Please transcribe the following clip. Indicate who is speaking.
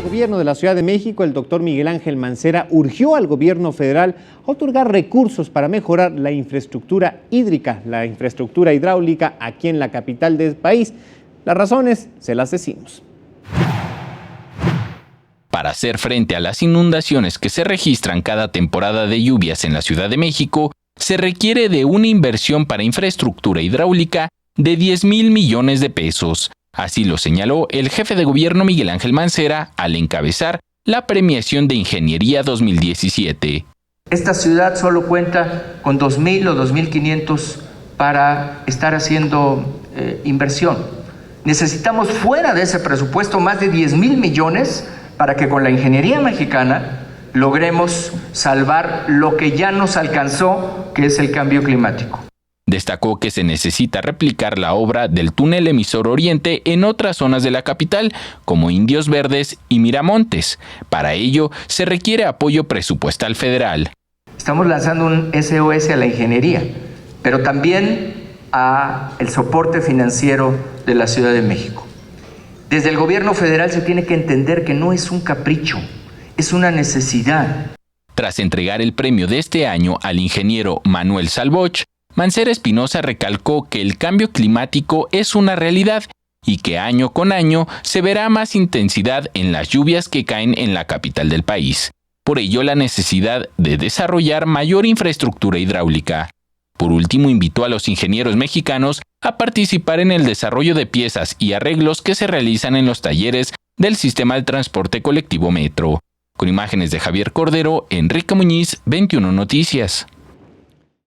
Speaker 1: Gobierno de la Ciudad de México, el doctor Miguel Ángel Mancera, urgió al gobierno federal a otorgar recursos para mejorar la infraestructura hídrica, la infraestructura hidráulica aquí en la capital del país. Las razones se las decimos.
Speaker 2: Para hacer frente a las inundaciones que se registran cada temporada de lluvias en la Ciudad de México, se requiere de una inversión para infraestructura hidráulica de 10,000 millones de pesos. Así lo señaló el jefe de gobierno Miguel Ángel Mancera al encabezar la premiación de Ingeniería 2017.
Speaker 3: Esta ciudad solo cuenta con 2,000 o 2,500 para estar haciendo inversión. Necesitamos fuera de ese presupuesto más de 10,000 millones para que con la ingeniería mexicana logremos salvar lo que ya nos alcanzó, que es el cambio climático.
Speaker 2: Destacó que se necesita replicar la obra del túnel emisor Oriente en otras zonas de la capital, como Indios Verdes y Miramontes. Para ello, se requiere apoyo presupuestal federal.
Speaker 3: Estamos lanzando un SOS a la ingeniería, pero también a el soporte financiero de la Ciudad de México. Desde el gobierno federal se tiene que entender que no es un capricho, es una necesidad.
Speaker 2: Tras entregar el premio de este año al ingeniero Manuel Salvoch, Mancera Espinosa recalcó que el cambio climático es una realidad y que año con año se verá más intensidad en las lluvias que caen en la capital del país. Por ello, la necesidad de desarrollar mayor infraestructura hidráulica. Por último, invitó a los ingenieros mexicanos a participar en el desarrollo de piezas y arreglos que se realizan en los talleres del sistema de transporte colectivo Metro. Con imágenes de Javier Cordero, Enrique Muñiz, 21 Noticias.